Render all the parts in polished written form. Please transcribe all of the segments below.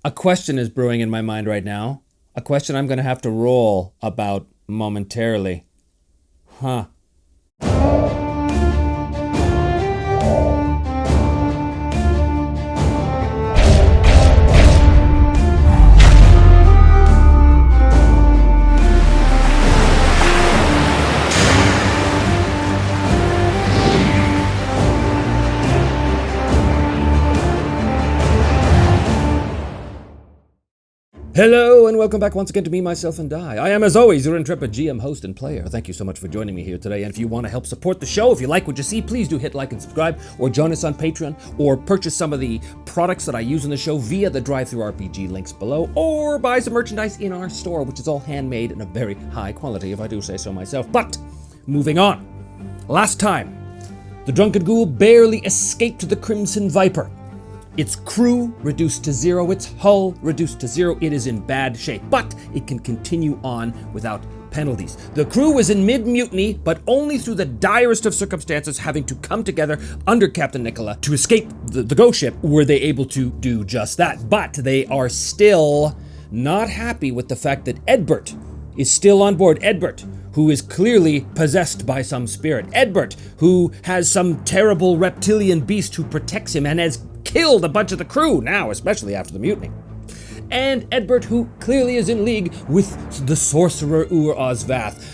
A question is brewing in my mind right now. A question I'm going to have to roll about momentarily. Huh. Hello and welcome back once again to Me, Myself, and I am, as always, your intrepid GM, host, and player. Thank you so much for joining me here today. And if you want to help support the show, if you like what you see, please do hit like and subscribe, or join us on Patreon, or purchase some of the products that I use in the show via the DriveThruRPG links below, or buy some merchandise in our store, which is all handmade and of very high quality, if I do say so myself. But, moving on. Last time, the Drunken Ghoul barely escaped the Crimson Viper. Its crew reduced to zero, its hull reduced to zero. It is in bad shape, but it can continue on without penalties. The crew was in mid-mutiny, but only through the direst of circumstances, having to come together under Captain Nicola to escape the ghost ship, were they able to do just that. But they are still not happy with the fact that Edbert is still on board. Edbert, who is clearly possessed by some spirit. Edbert, who has some terrible reptilian beast who protects him and has killed a bunch of the crew now, especially after the mutiny. And Edbert, who clearly is in league with the sorcerer Ur-Ozvath.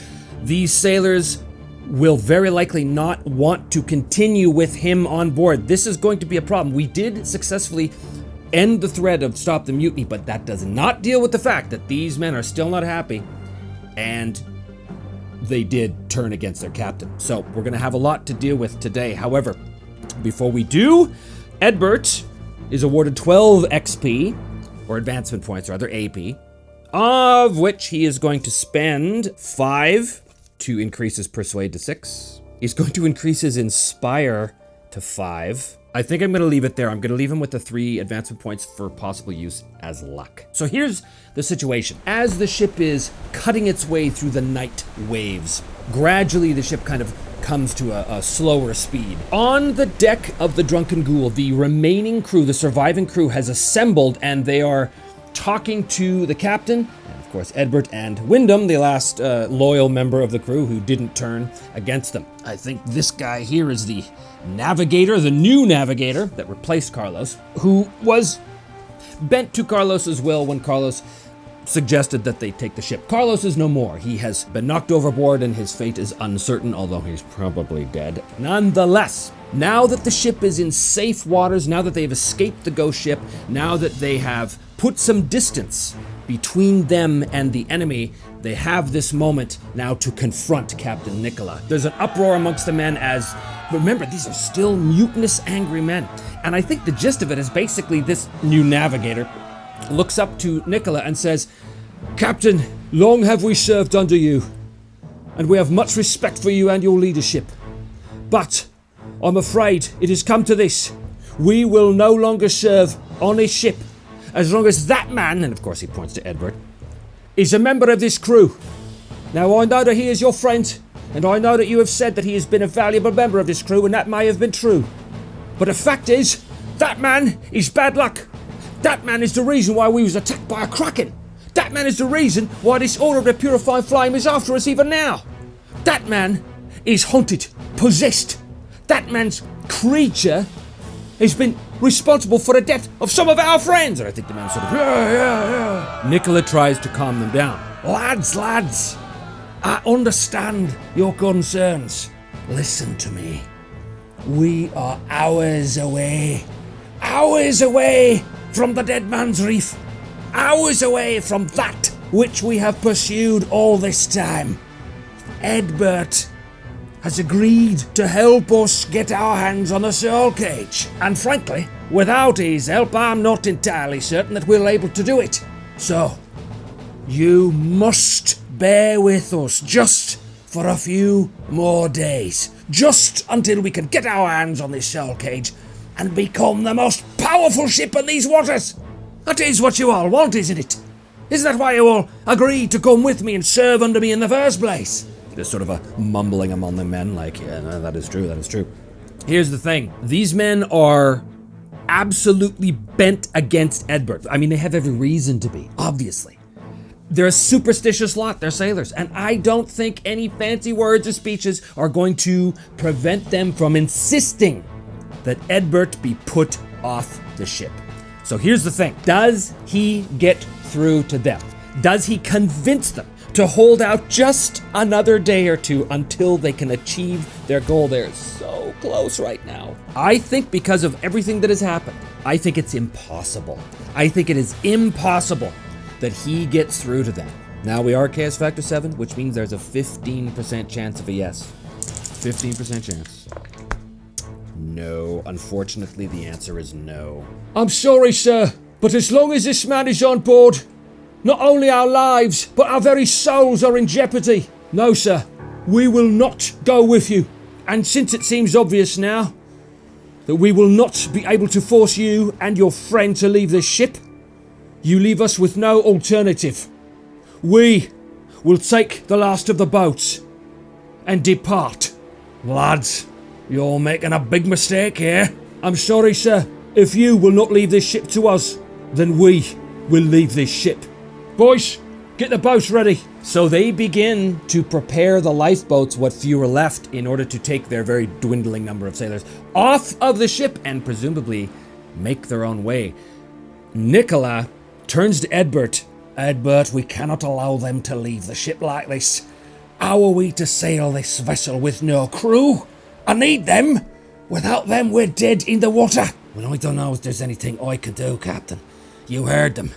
These sailors will very likely not want to continue with him on board. This is going to be a problem. We did successfully end the thread of Stop the Mutiny, but that does not deal with the fact that these men are still not happy, and they did turn against their captain. So we're going to have a lot to deal with today. However, before we do, Edbert is awarded 12 XP, or advancement points rather, AP, of which he is going to spend 5 to increase his Persuade to 6. He's going to increase his Inspire to 5. I think I'm going to leave it there. I'm going to leave him with the 3 advancement points for possible use as luck. So here's the situation. As the ship is cutting its way through the night waves, gradually the ship kind of comes to a slower speed. On the deck of the Drunken Ghoul, the remaining crew, the surviving crew, has assembled, and they are talking to the captain, and of course Edbert and Wyndham, the last loyal member of the crew who didn't turn against them. I think this guy here is the navigator, the new navigator that replaced Carlos, who was bent to Carlos's will when Carlos suggested that they take the ship. Carlos is no more. He has been knocked overboard and his fate is uncertain, although he's probably dead. Nonetheless, now that the ship is in safe waters, now that they've escaped the ghost ship, now that they have put some distance between them and the enemy, they have this moment now to confront Captain Nicola. There's an uproar amongst the men as, remember, these are still mutinous, angry men. And I think the gist of it is basically this new navigator looks up to Nicola and says, "Captain, long have we served under you, and we have much respect for you and your leadership. But I'm afraid it has come to this. We will no longer serve on this ship as long as that man," and of course he points to Edbert, "is a member of this crew. Now I know that he is your friend, and I know that you have said that he has been a valuable member of this crew, and that may have been true. But the fact is, that man is bad luck. That man is the reason why we was attacked by a kraken. That man is the reason why this Order of the Purified Flame is after us even now. That man is haunted, possessed. That man's creature has been responsible for the death of some of our friends." And I think the man sort of, yeah. Nicola tries to calm them down. Lads, I understand your concerns. Listen to me. We are hours away from the Dead Man's Reef, hours away from that which we have pursued all this time. Edbert has agreed to help us get our hands on the soul cage, and frankly, without his help, I'm not entirely certain that we're able to do it. So, you must bear with us just for a few more days, just until we can get our hands on this soul cage and become the most powerful ship in these waters. That is what you all want, isn't it? Isn't that why you all agreed to come with me and serve under me in the first place? There's sort of a mumbling among the men, like, yeah, no, that is true. Here's the thing. These men are absolutely bent against Edbert. I mean, they have every reason to be, obviously. They're a superstitious lot, they're sailors, and I don't think any fancy words or speeches are going to prevent them from insisting that Edbert be put off the ship. So here's the thing. Does he get through to them? Does he convince them to hold out just another day or two until they can achieve their goal? They're so close right now. I think because of everything that has happened, I think it's impossible. I think it is impossible that he gets through to them. Now we are Chaos Factor 7, which means there's a 15% chance of a yes. 15% chance. No, unfortunately the answer is no. I'm sorry, sir, but as long as this man is on board, not only our lives, but our very souls are in jeopardy. No, sir, we will not go with you. And since it seems obvious now that we will not be able to force you and your friend to leave this ship, you leave us with no alternative. We will take the last of the boats and depart. Lads, you're making a big mistake here. I'm sorry, sir. If you will not leave this ship to us, then we will leave this ship. Boys, get the boats ready. So they begin to prepare the lifeboats, what few are left, in order to take their very dwindling number of sailors off of the ship and presumably make their own way. Nicola turns to Edbert. Edbert, we cannot allow them to leave the ship like this. How are we to sail this vessel with no crew? I need them. Without them, we're dead in the water. Well, I don't know if there's anything I can do, Captain. You heard them.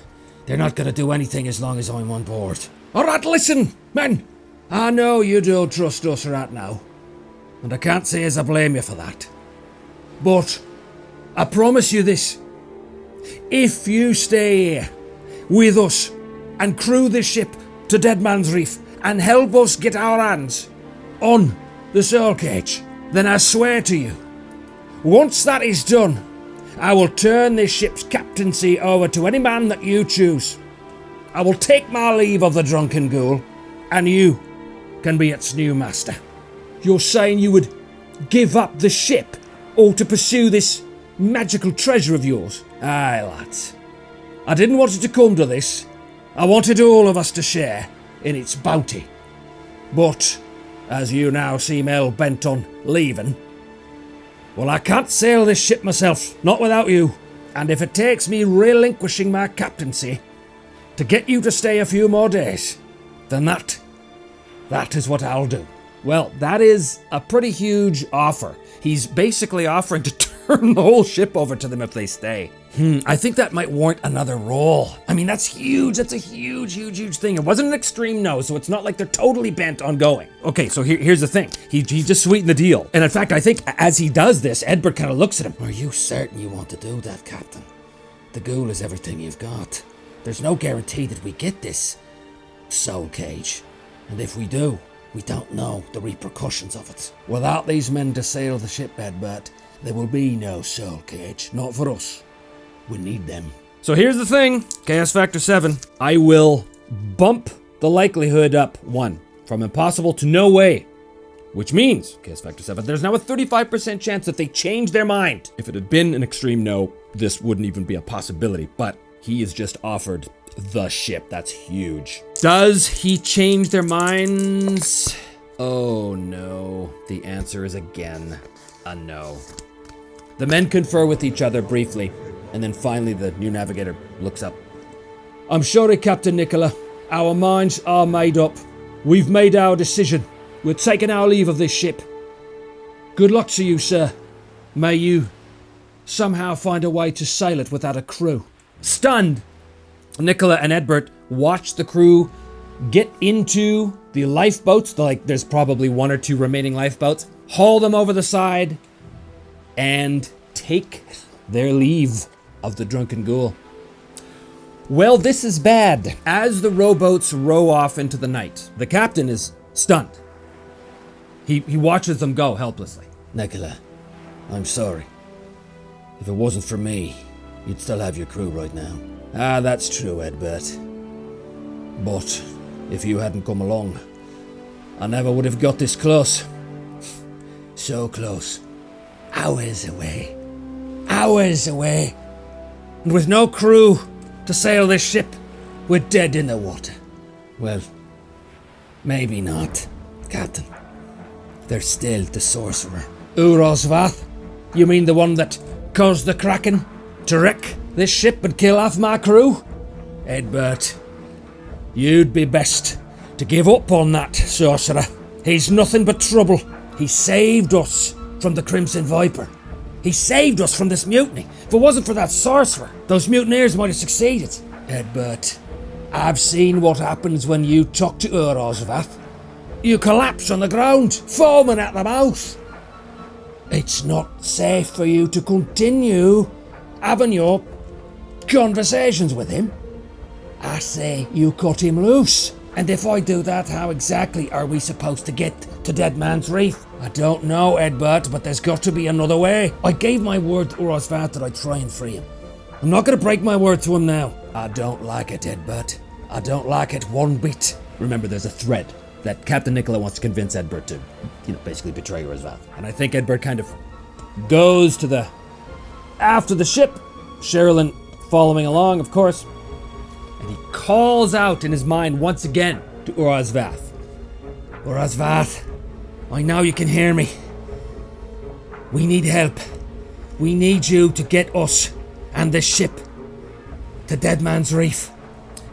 They're not going to do anything as long as I'm on board. All right, listen, men. I know you don't trust us right now, and I can't say as I blame you for that. But I promise you this. If you stay here with us and crew this ship to Dead Man's Reef and help us get our hands on the soul cage, then I swear to you, once that is done, I will turn this ship's captaincy over to any man that you choose. I will take my leave of the drunken ghoul, and you can be its new master. You're saying you would give up the ship, or to pursue this magical treasure of yours? Aye, lads. I didn't want it to come to this. I wanted all of us to share in its bounty. But, as you now seem hell-bent on leaving, well, I can't sail this ship myself, not without you. And if it takes me relinquishing my captaincy to get you to stay a few more days, then that is what I'll do. Well, that is a pretty huge offer. He's basically offering to turn the whole ship over to them if they stay. I think that might warrant another roll. I mean, that's huge. That's a huge thing. It wasn't an extreme no, so it's not like they're totally bent on going. Okay, so here's the thing. He just sweetened the deal. And in fact, I think as he does this, Edbert kind of looks at him. Are you certain you want to do that, Captain? The ghoul is everything you've got. There's no guarantee that we get this soul cage. And if we do, we don't know the repercussions of it. Without these men to sail the ship, Edbert, there will be no soul cage. Not for us. We need them. So here's the thing, Chaos Factor 7. I will bump the likelihood up 1 from impossible to no way. Which means, Chaos Factor 7, there's now a 35% chance that they change their mind. If it had been an extreme no, this wouldn't even be a possibility. But he is just offered the ship. That's huge. Does he change their minds? Oh no. The answer is again a no. The men confer with each other briefly, and then finally the new navigator looks up. I'm sorry, Captain Nicola. Our minds are made up. We've made our decision. We're taking our leave of this ship. Good luck to you, sir. May you somehow find a way to sail it without a crew. Stunned, Nicola and Edbert watch the crew get into the lifeboats. There's probably 1 or 2 remaining lifeboats. Haul them over the side and take their leave of the drunken ghoul. Well, this is bad. As the rowboats row off into the night, the captain is stunned. He watches them go helplessly. Nicola, I'm sorry. If it wasn't for me, you'd still have your crew right now. Ah, that's true, Edbert. But if you hadn't come along, I never would have got this close. So close. Hours away. hours away. And with no crew to sail this ship, we're dead in the water. Well, maybe not, Captain. There's still the sorcerer. Urosvath? You mean the one that caused the Kraken to wreck this ship and kill half my crew? Edbert, you'd be best to give up on that sorcerer. He's nothing but trouble. He saved us from the Crimson Viper. He saved us from this mutiny. If it wasn't for that sorcerer, those mutineers might have succeeded. Edbert, I've seen what happens when you talk to Urosvath. You collapse on the ground, foaming at the mouth. It's not safe for you to continue having your conversations with him. I say you cut him loose. And if I do that, how exactly are we supposed to get to Dead Man's Reef? I don't know, Edbert, but there's got to be another way. I gave my word to Urosvath that I'd try and free him. I'm not going to break my word to him now. I don't like it, Edbert. I don't like it one bit. Remember, there's a thread that Captain Nicola wants to convince Edbert to, basically betray Urosvath. And I think Edbert kind of goes to after the ship, Sherilyn following along, of course, and he calls out in his mind once again to Urosvath. Urosvath, I know you can hear me. We need help. We need you to get us and this ship to Dead Man's Reef.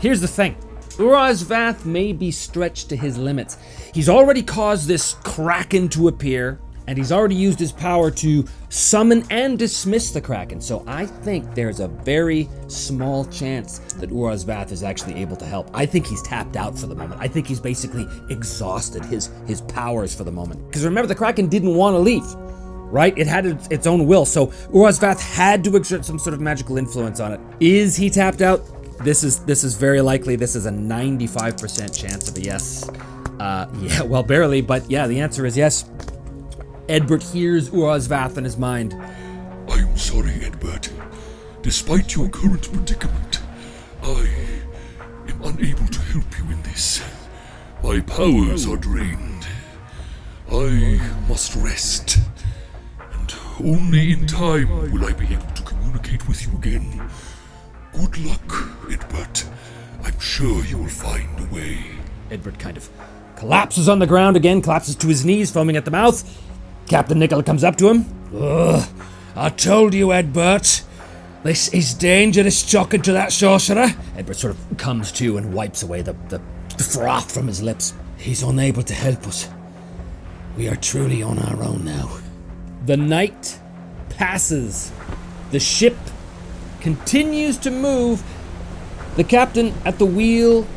Here's the thing. Urosvath may be stretched to his limits. He's already caused this Kraken to appear, and he's already used his power to summon and dismiss the Kraken. So I think there's a very small chance that Urosvath is actually able to help. I think he's tapped out for the moment. I think he's basically exhausted his powers for the moment. Because remember, the Kraken didn't want to leave, right? It had its own will, so Urosvath had to exert some sort of magical influence on it. Is he tapped out? This is very likely. This is a 95% chance of a yes. Yeah, well, barely, but yeah, the answer is yes. Edbert hears Urosvath in his mind. I'm sorry, Edbert. Despite your current predicament, I am unable to help you in this. My powers are drained. I must rest. And only in time will I be able to communicate with you again. Good luck, Edbert. I'm sure you will find a way. Edbert kind of collapses on the ground again, collapses to his knees, foaming at the mouth. Captain Nicola comes up to him. Ugh, I told you, Edbert. This is dangerous talking to that sorcerer. Edbert sort of comes to and wipes away the froth from his lips. He's unable to help us. We are truly on our own now. The night passes. The ship continues to move. The captain at the wheel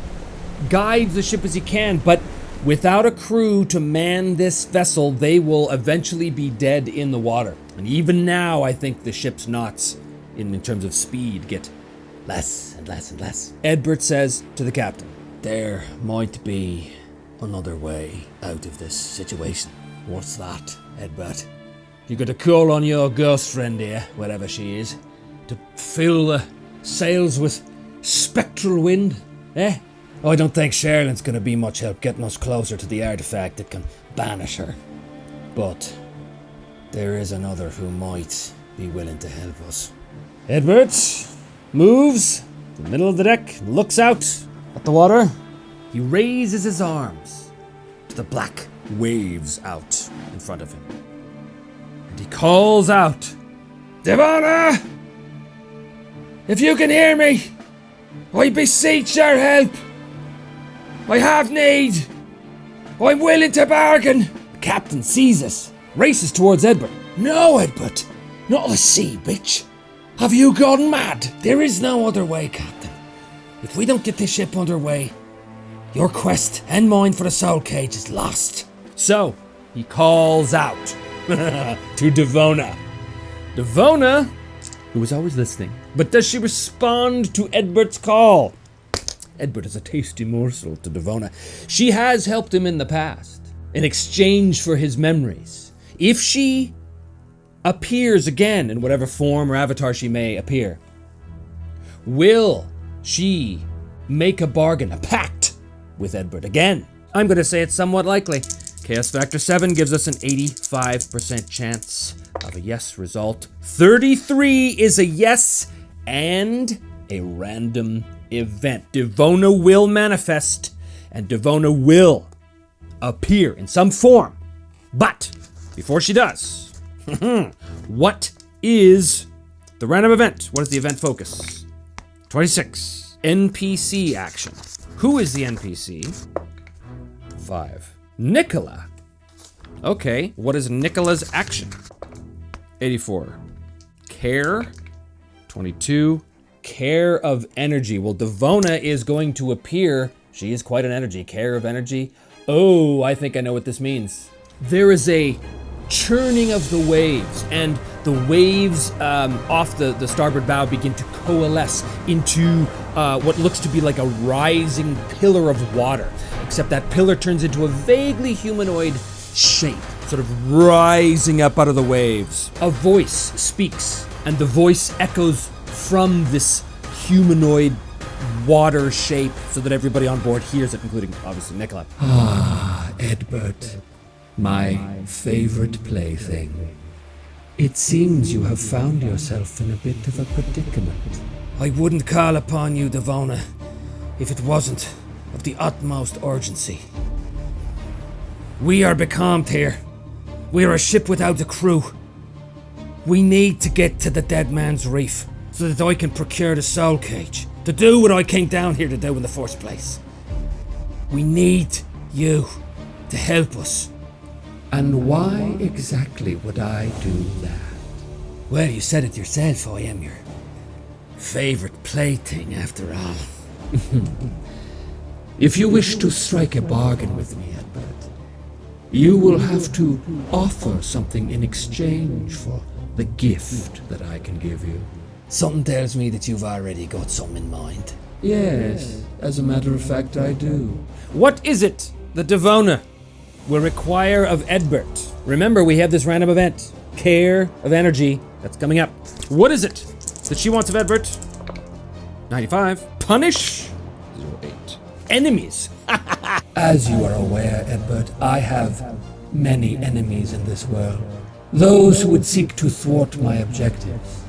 guides the ship as he can, but without a crew to man this vessel, they will eventually be dead in the water. And even now, I think the ship's knots, in terms of speed, get less and less and less. Edbert says to the captain, There might be another way out of this situation. What's that, Edbert? You got to call on your ghost friend here, wherever she is, to fill the sails with spectral wind, eh? Oh, I don't think Sherilyn's going to be much help getting us closer to the artifact that can banish her. But there is another who might be willing to help us. Edbert moves to the middle of the deck, looks out at the water. He raises his arms to the black waves out in front of him. And he calls out, Devana! If you can hear me, I beseech your help. I have need. I'm willing to bargain. The captain sees us, races towards Edbert. No, Edbert. Not the sea, bitch. Have you gone mad? There is no other way, Captain. If we don't get this ship underway, your quest and mine for the soul cage is lost. So, he calls out to Devona. Devona, who was always listening, but does she respond to Edbert's call? Edbert is a tasty morsel to Devona. She has helped him in the past, in exchange for his memories. If she appears again in whatever form or avatar she may appear, will she make a bargain, a pact with Edbert again? I'm going to say it's somewhat likely. Chaos Factor 7 gives us an 85% chance of a yes result. 33 is a yes and a random event. Devona will manifest and Devona will appear in some form. But before she does, what is the random event? What is the event focus? 26. NPC action. Who is the NPC? 5. Nicola. Okay, what is Nicola's action? 84. Care. 22. Care of energy. Well, Devona is going to appear. She is quite an energy. Care of energy. Oh, I think I know what this means. There is a churning of the waves, and the waves off the starboard bow begin to coalesce into what looks to be like a rising pillar of water, except that pillar turns into a vaguely humanoid shape, sort of rising up out of the waves. A voice speaks, and the voice echoes from this humanoid water shape so that everybody on board hears it, including obviously Nicola. Ah, Edbert, my favorite plaything. It seems you have found yourself in a bit of a predicament. I wouldn't call upon you, Devona, if it wasn't of the utmost urgency. We are becalmed here. We are a ship without a crew. We need to get to the Dead Man's Reef so that I can procure the soul cage to do what I came down here to do in the first place. We need you to help us. And why exactly would I do that? Well, you said it yourself, I am your favorite plaything after all. If you wish to strike a bargain with me, Edbert, you will have to offer something in exchange for the gift that I can give you. Something tells me that you've already got something in mind. Yes, as a matter of fact, I do. What is it that Devona will require of Edbert? Remember, we have this random event, Care of Energy, that's coming up. What is it that she wants of Edbert? 95. Punish 08. Enemies. As you are aware, Edbert, I have many enemies in this world. Those who would seek to thwart my objectives.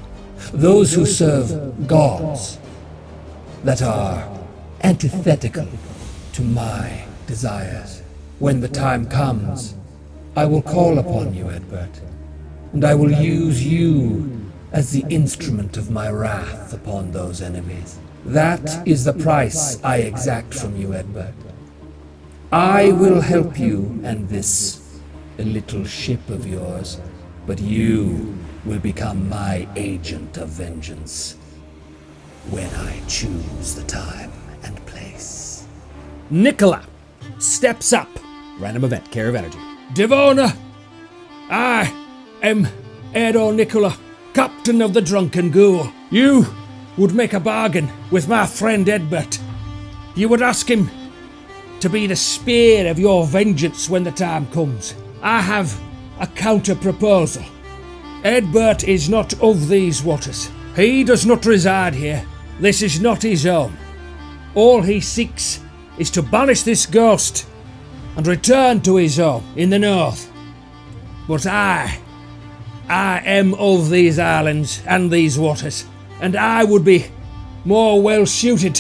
Those who serve gods that are antithetical to my desires. When the time comes, I will call upon you, Edbert, and I will use you as the instrument of my wrath upon those enemies. That is the price I exact from you, Edbert. I will help you and this little ship of yours, but you will become my agent of vengeance when I choose the time and place. Nicola steps up. Random event, Care of Energy. Devona, I am Edo Nicola, captain of the Drunken Ghoul. You would make a bargain with my friend Edbert. You would ask him to be the spear of your vengeance when the time comes. I have a counter-proposal. Edbert is not of these waters. He does not reside here. This is not his home. All he seeks is to banish this ghost and return to his home in the north. But I am of these islands and these waters, and I would be more well suited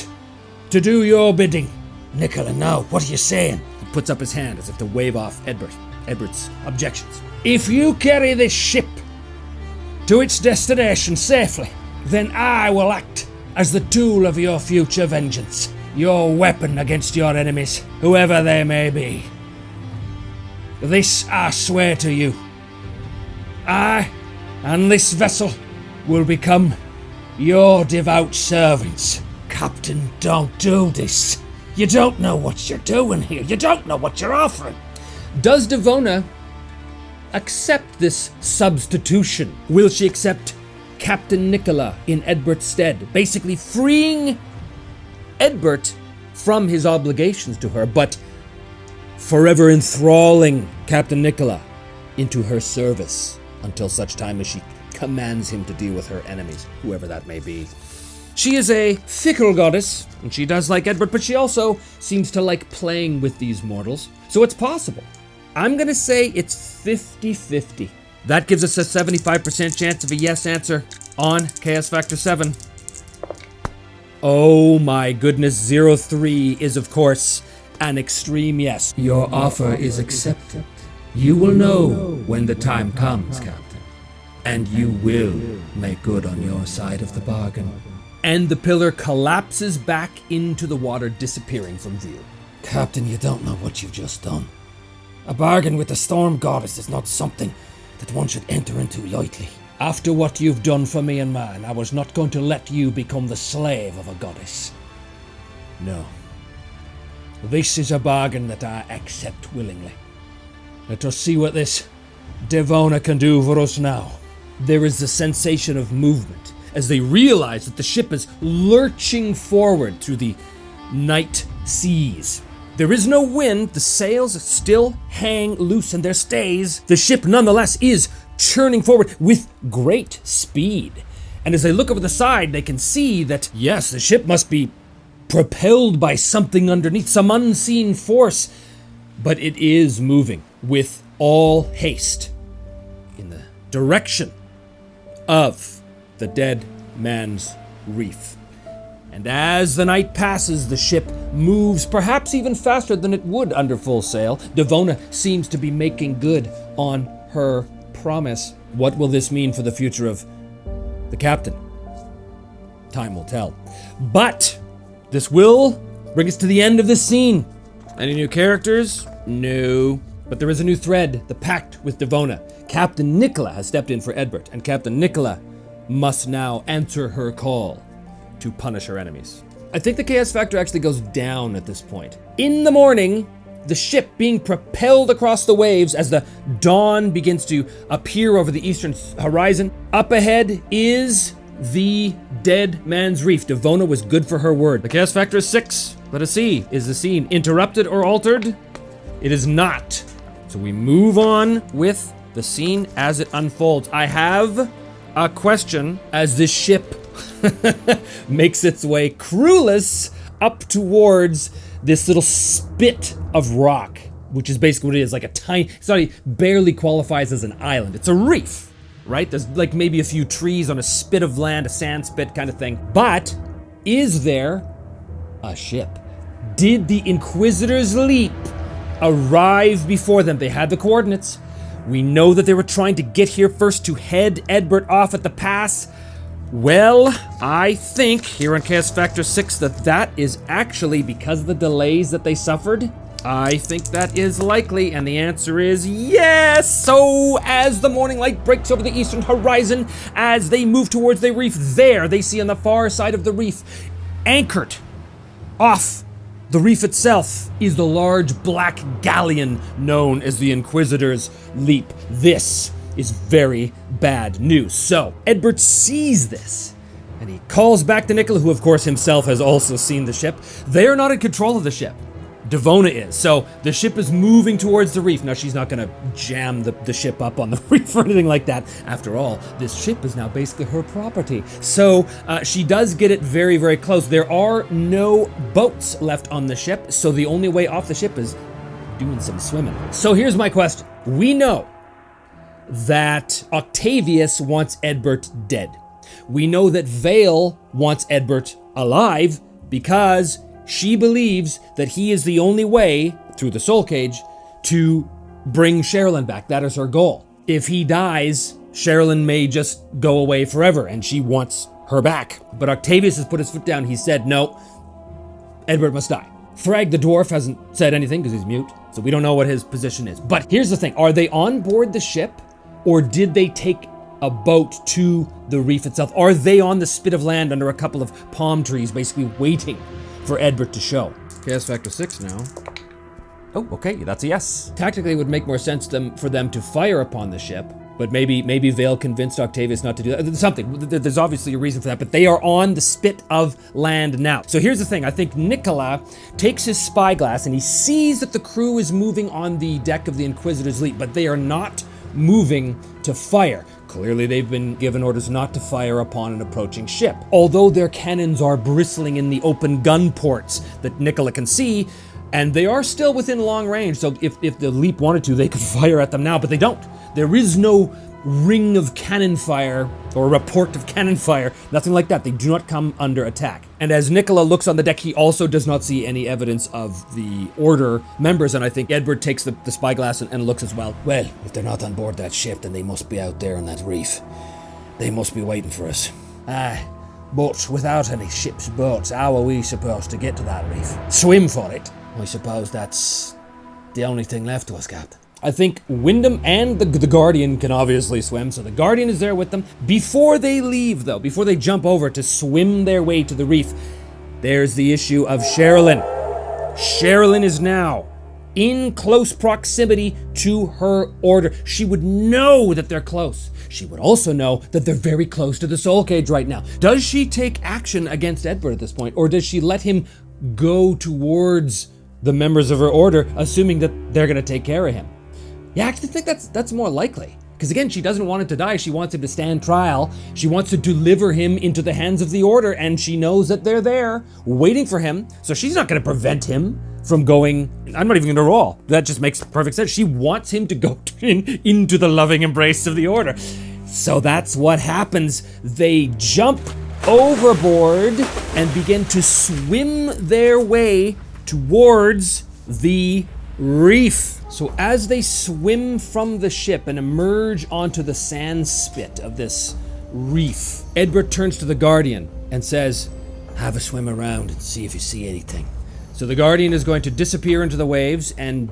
to do your bidding. Nicola, no, what are you saying? He puts up his hand as if to wave off Edbert's objections. If you carry this ship to its destination safely, then I will act as the tool of your future vengeance, your weapon against your enemies, whoever they may be. This I swear to you. I and this vessel will become your devout servants. Captain, don't do this. You don't know what you're doing here. You don't know what you're offering. Does Devona accept this substitution? Will she accept Captain Nicola in Edbert's stead, basically freeing Edbert from his obligations to her, but forever enthralling Captain Nicola into her service until such time as she commands him to deal with her enemies, whoever that may be? She is a fickle goddess, and she does like Edbert, but she also seems to like playing with these mortals, so it's possible. I'm gonna say it's 50-50. That gives us a 75% chance of a yes answer on Chaos Factor 7. Oh my goodness, 03 is of course an extreme yes. Your offer is accepted. You will know when the time comes, Captain. And you will make good on your side of the bargain. And the pillar collapses back into the water, disappearing from view. Captain, you don't know what you've just done. A bargain with the Storm Goddess is not something that one should enter into lightly. After what you've done for me and mine, I was not going to let you become the slave of a goddess. No. This is a bargain that I accept willingly. Let us see what this Devona can do for us now. There is a sensation of movement as they realize that the ship is lurching forward through the night seas. There is no wind, the sails still hang loose in their stays. The ship nonetheless is churning forward with great speed. And as they look over the side, they can see that, yes, the ship must be propelled by something underneath, some unseen force, but it is moving with all haste in the direction of the Dead Man's Reef. And as the night passes, the ship moves perhaps even faster than it would under full sail. Devona seems to be making good on her promise. What will this mean for the future of the captain? Time will tell. But this will bring us to the end of this scene. Any new characters? No. But there is a new thread, the pact with Devona. Captain Nicola has stepped in for Edbert, and Captain Nicola must now answer her call to punish her enemies. I think the chaos factor actually goes down at this point. In the morning, the ship being propelled across the waves as the dawn begins to appear over the eastern horizon. Up ahead is the Dead Man's Reef. Devona was good for her word. The chaos factor is 6. Let us see, is the scene interrupted or altered? It is not. So we move on with the scene as it unfolds. I have a question as this ship makes its way crewless up towards this little spit of rock, which is basically what it is, like a tiny, barely qualifies as an island. It's a reef, right? There's like maybe a few trees on a spit of land, a sand spit kind of thing. But is there a ship? Did the Inquisitor's Leap arrive before them? They had the coordinates. We know that they were trying to get here first to head Edbert off at the pass. Well, I think here on Chaos Factor 6 that is actually because of the delays that they suffered. I think that is likely, and the answer is yes! So, as the morning light breaks over the eastern horizon, as they move towards the reef, there they see on the far side of the reef, anchored off the reef itself, is the large black galleon known as the Inquisitor's Leap. This is very bad news. So, Edbert sees this, and he calls back to Nicola, who of course himself has also seen the ship. They are not in control of the ship. Devona is. So the ship is moving towards the reef. Now she's not going to jam the ship up on the reef or anything like that. After all, this ship is now basically her property. So she does get it very, very close. There are no boats left on the ship, so the only way off the ship is doing some swimming. So here's my question. We know that Octavius wants Edbert dead. We know that Vale wants Edbert alive because she believes that he is the only way, through the soul cage, to bring Sherilyn back. That is her goal. If he dies, Sherilyn may just go away forever, and she wants her back. But Octavius has put his foot down. He said, no, Edbert must die. Thrag the dwarf hasn't said anything because he's mute, so we don't know what his position is. But here's the thing. Are they on board the ship, or did they take a boat to the reef itself? Are they on the spit of land under a couple of palm trees, basically waiting for Edbert to show? Chaos Factor 6 now. Oh, okay, that's a yes. Tactically, it would make more sense for them to fire upon the ship, but maybe Vale convinced Octavius not to do that. There's obviously a reason for that, but they are on the spit of land now. So here's the thing. I think Nicola takes his spyglass and he sees that the crew is moving on the deck of the Inquisitor's Leap, but they are not moving to fire. Clearly, they've been given orders not to fire upon an approaching ship. Although their cannons are bristling in the open gun ports that Nicola can see, and they are still within long range, so if the Leap wanted to, they could fire at them now, but they don't. There is no ring of cannon fire or a report of cannon fire, nothing like that. They do not come under attack. And as Nicola looks on the deck, he also does not see any evidence of the Order members, and I think Edward takes the spyglass and looks as well. Well, if they're not on board that ship, then they must be out there on that reef. They must be waiting for us. Aye, but without any ship's boats, how are we supposed to get to that reef? Swim for it? I suppose that's the only thing left to us, Captain. I think Wyndham and the Guardian can obviously swim, so the Guardian is there with them. Before they leave, though, before they jump over to swim their way to the reef, there's the issue of Sherilyn. Sherilyn is now in close proximity to her Order. She would know that they're close. She would also know that they're very close to the Soul Cage right now. Does she take action against Edward at this point, or does she let him go towards the members of her Order, assuming that they're going to take care of him? Yeah, I actually think that's more likely. Because again, she doesn't want him to die. She wants him to stand trial. She wants to deliver him into the hands of the Order, and she knows that they're there waiting for him. So she's not going to prevent him from going. I'm not even going to roll. That just makes perfect sense. She wants him to go into the loving embrace of the Order. So that's what happens. They jump overboard and begin to swim their way towards the reef. So as they swim from the ship and emerge onto the sand spit of this reef, Edward turns to the Guardian and says, "Have a swim around and see if you see anything." So the Guardian is going to disappear into the waves and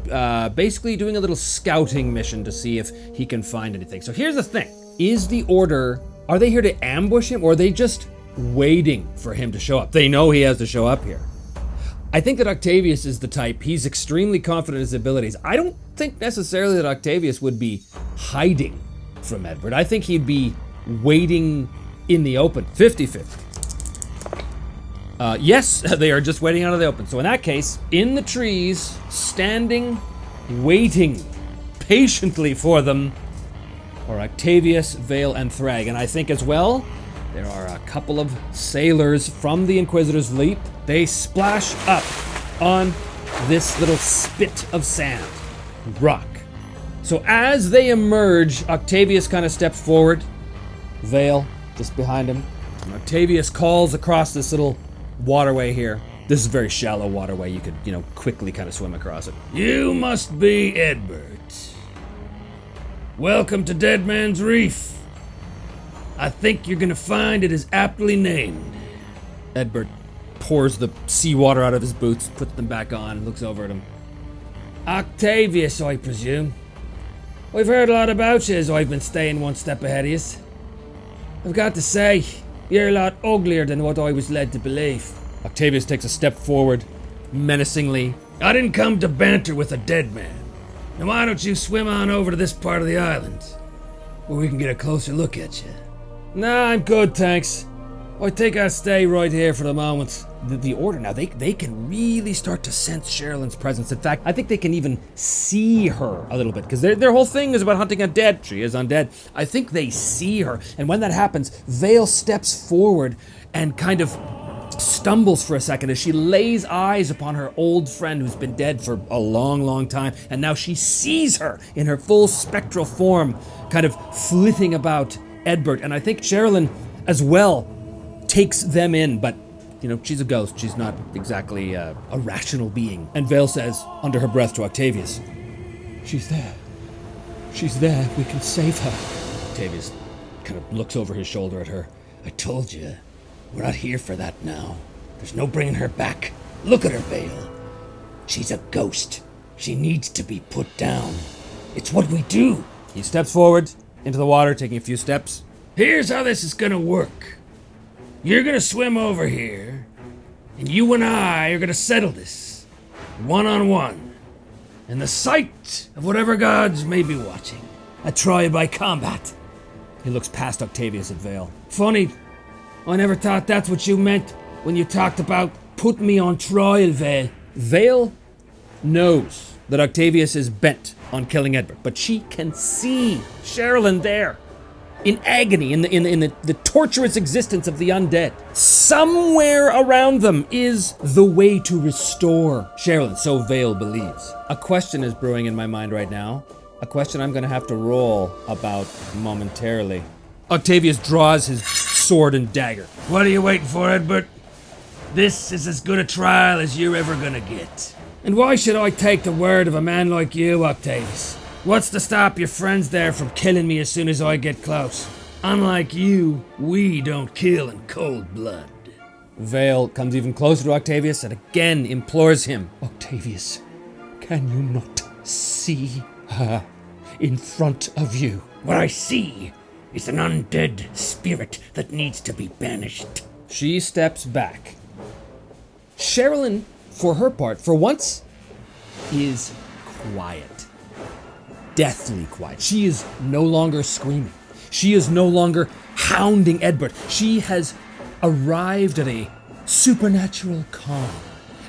basically doing a little scouting mission to see if he can find anything. So here's the thing. Is the Order, are they here to ambush him, or are they just waiting for him to show up? They know he has to show up here. I think that Octavius is the type, he's extremely confident in his abilities. I don't think necessarily that Octavius would be hiding from Edward. I think he'd be waiting in the open. 50-50. Yes, they are just waiting out of the open. So in that case, in the trees, standing, waiting patiently for them, are Octavius, Vale, and Thrag. And I think as well, there are a couple of sailors from the Inquisitor's fleet. They splash up on this little spit of sand, rock. So as they emerge, Octavius kind of steps forward, Vale just behind him. And Octavius calls across this little waterway here. This is a very shallow waterway. You could, quickly kind of swim across it. You must be Edward. Welcome to Dead Man's Reef. I think you're gonna find it is aptly named. Edward pours the seawater out of his boots, puts them back on, looks over at him. Octavius, I presume. I've heard a lot about you as I've been staying one step ahead of you. I've got to say, you're a lot uglier than what I was led to believe. Octavius takes a step forward, menacingly. I didn't come to banter with a dead man. Now why don't you swim on over to this part of the island, where we can get a closer look at you? Nah, I'm good, thanks. I think I'll stay right here for the moment. The Order now, they can really start to sense Sherilyn's presence. In fact, I think they can even see her a little bit, because their whole thing is about hunting undead. She is undead. I think they see her, and when that happens, Vale steps forward and kind of stumbles for a second as she lays eyes upon her old friend who's been dead for a long, long time, and now she sees her in her full spectral form, kind of flitting about Edward. And I think Sherilyn as well takes them in, but she's a ghost. She's not exactly a rational being. And Vale says, under her breath to Octavius, She's there. She's there. We can save her. Octavius kind of looks over his shoulder at her. I told you, we're not here for that now. There's no bringing her back. Look at her, Vale. She's a ghost. She needs to be put down. It's what we do. He steps forward into the water, taking a few steps. Here's how this is gonna work. You're gonna swim over here, and you and I are gonna settle this, one-on-one, in the sight of whatever gods may be watching. A trial by combat. He looks past Octavius at Vale. Funny, I never thought that's what you meant when you talked about putting me on trial, Vale. Vale knows that Octavius is bent on killing Edward, but she can see Sherilyn there, in agony, in the torturous existence of the undead. Somewhere around them is the way to restore Sherilyn, so Vale believes. A question is brewing in my mind right now. a question I'm going to have to roll about momentarily. Octavius draws his sword and dagger. What are you waiting for, Edbert? This is as good a trial as you're ever gonna get. And why should I take the word of a man like you, Octavius? What's to stop your friends there from killing me as soon as I get close? Unlike you, we don't kill in cold blood. Vale comes even closer to Octavius and again implores him. Octavius, can you not see her in front of you? What I see is an undead spirit that needs to be banished. She steps back. Sherilyn, for her part, for once, is quiet. Deathly quiet. She is no longer screaming. She is no longer hounding Edbert. She has arrived at a supernatural calm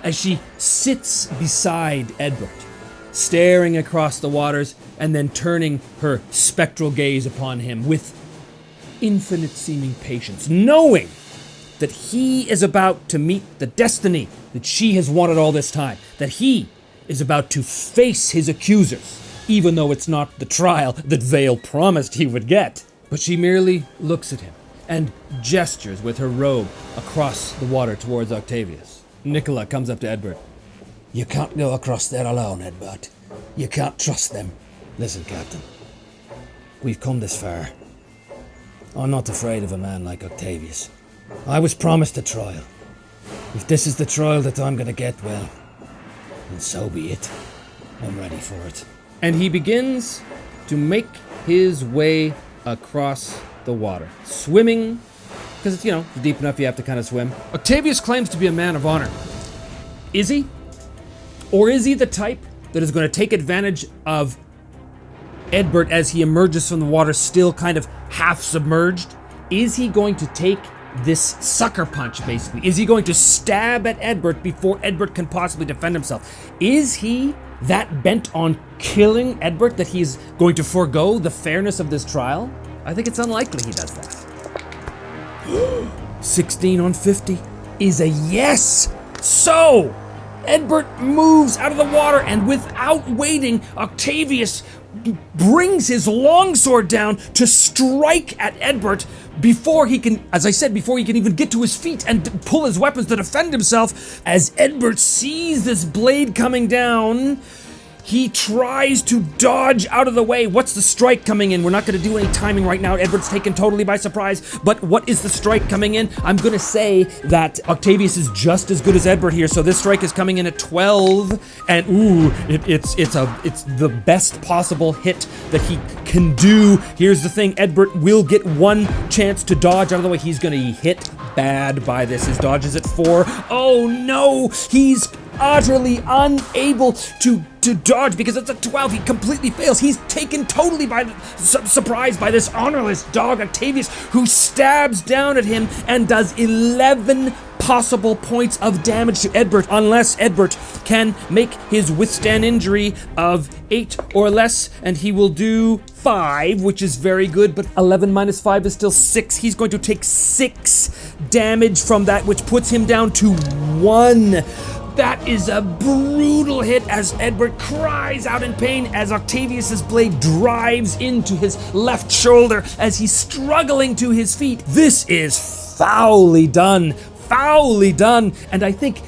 as she sits beside Edbert, staring across the waters and then turning her spectral gaze upon him with infinite seeming patience, knowing that he is about to meet the destiny that she has wanted all this time, that he is about to face his accusers, even though it's not the trial that Vale promised he would get. But she merely looks at him and gestures with her robe across the water towards Octavius. Nicola comes up to Edbert. You can't go across there alone, Edbert. You can't trust them. Listen, Captain. We've come this far. I'm not afraid of a man like Octavius. I was promised a trial. If this is the trial that I'm gonna get, well, then so be it. I'm ready for it. And he begins to make his way across the water, swimming, because it's, deep enough you have to kind of swim. Octavius claims to be a man of honor. Is he? Or is he the type that is going to take advantage of Edbert as he emerges from the water, still kind of half submerged? Is he going to take this sucker punch, basically? Is he going to stab at Edbert before Edbert can possibly defend himself? Is he that bent on killing Edbert that he's going to forego the fairness of this trial? I think it's unlikely he does that. 16 on 50 is a yes! So, Edbert moves out of the water, and without waiting, Octavius brings his longsword down to strike at Edbert before he can, as I said, before he can even get to his feet and pull his weapons to defend himself. As Edbert sees this blade coming down, he tries to dodge out of the way. What's the strike coming in? We're not going to do any timing right now. Edbert's taken totally by surprise. But what is the strike coming in? I'm going to say that Octavius is just as good as Edbert here. So this strike is coming in at 12. And it's the best possible hit that he can do. Here's the thing. Edbert will get one chance to dodge out of the way. He's going to be hit bad by this. His dodge is at 4. Oh no! He's utterly unable to dodge because it's a 12. He completely fails. He's taken totally by surprise by this honorless dog, Octavius, who stabs down at him and does 11 possible points of damage to Edbert, unless Edbert can make his withstand injury of 8 or less, and he will do 5, which is very good, but 11 minus 5 is still 6. He's going to take 6 damage from that, which puts him down to 1. That is a brutal hit as Edbert cries out in pain as Octavius's blade drives into his left shoulder as he's struggling to his feet. This is foully done. Foully done. And I think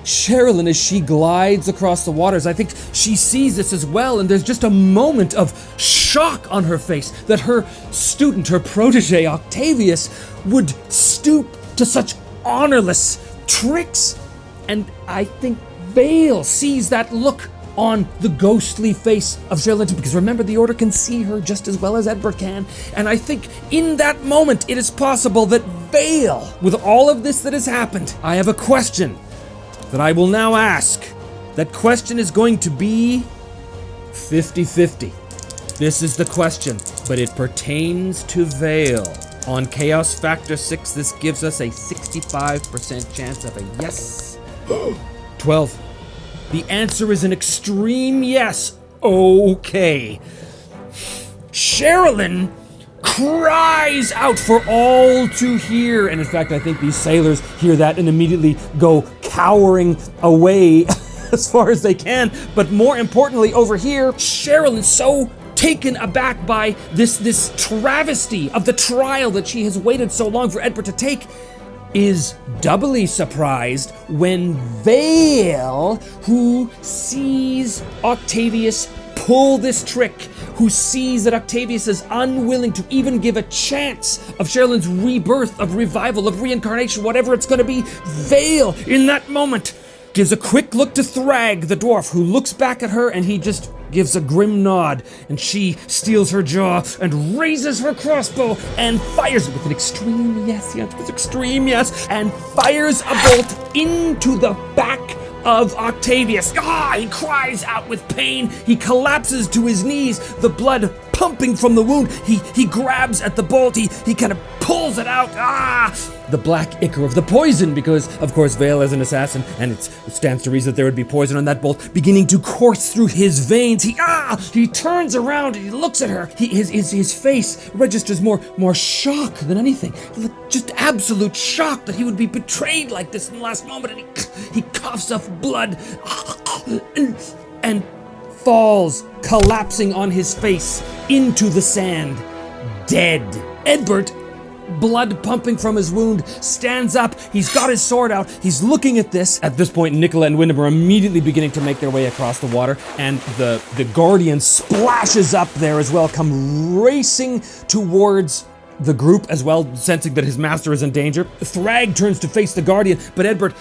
Sherilyn, as she glides across the waters, I think she sees this as well, and there's just a moment of shock on her face that her student, her protege, Octavius, would stoop to such honorless tricks. And I think Vale sees that look on the ghostly face of Sherilyn, because remember, the Order can see her just as well as Edbert can. And I think in that moment, it is possible that Vale, with all of this that has happened, I have a question that I will now ask. That question is going to be 50-50. This is the question, but it pertains to Vale. On Chaos Factor 6, this gives us a 65% chance of a yes. 12. The answer is an extreme yes. Okay. Sherilyn cries out for all to hear. And in fact, I think these sailors hear that and immediately go cowering away as far as they can. But more importantly, over here, Sherilyn so taken aback by this travesty of the trial that she has waited so long for Edbert to take, is doubly surprised when Vale, who sees Octavius pull this trick, who sees that Octavius is unwilling to even give a chance of Sherilyn's rebirth, of revival, of reincarnation, whatever it's going to be, Vale, in that moment, gives a quick look to Thrag, the dwarf, who looks back at her, and he just gives a grim nod, and she steels her jaw and raises her crossbow and fires it with an extreme yes, and fires a bolt into the back of Octavius. He cries out with pain. He collapses to his knees, the blood pumping from the wound. He grabs at the bolt. He kind of pulls it out. The black ichor of the poison, because of course Vale is an assassin, and it stands to reason that there would be poison on that bolt, beginning to course through his veins. He turns around and he looks at her. His face registers more shock than anything, just absolute shock that he would be betrayed like this in the last moment. And he coughs up blood and falls, collapsing on his face into the sand, dead. Edbert, blood pumping from his wound, stands up. He's got his sword out. He's looking at this. At this point, Nicola and Wyndham are immediately beginning to make their way across the water, and the Guardian splashes up there as well, come racing towards the group as well, sensing that his master is in danger. Thrag turns to face the Guardian, but Edbert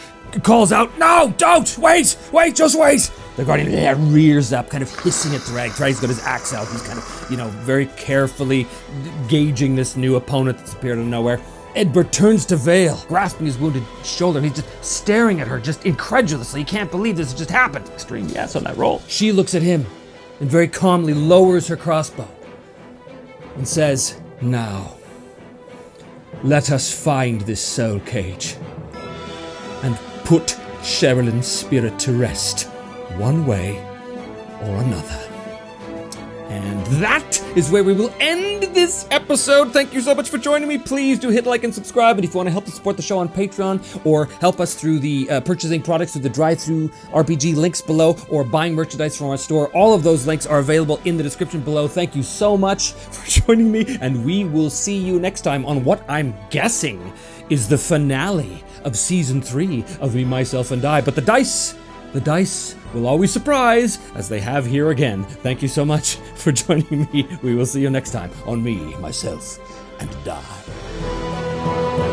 calls out, "No, don't! Wait, just wait!" The Guardian rears up, kind of hissing at Thrag. Thrag's got his axe out. He's kind of, very carefully gauging this new opponent that's appeared out of nowhere. Edbert turns to Vale, grasping his wounded shoulder, and he's just staring at her, just incredulously. He can't believe this has just happened. Extreme yes on that roll. She looks at him and very calmly lowers her crossbow and says, "Now, let us find this soul cage and put Sherilyn's spirit to rest, one way or another." And that is where we will end this episode. Thank you so much for joining me. Please do hit like and subscribe. And if you want to help us support the show on Patreon, or help us through the purchasing products through the Drive-Thru RPG links below, or buying merchandise from our store, all of those links are available in the description below. Thank you so much for joining me, and we will see you next time on what I'm guessing is the finale of Season 3 of Me, Myself, and I. But the dice will always surprise, as they have here again. Thank you so much for joining me. We will see you next time on Me, Myself, and I.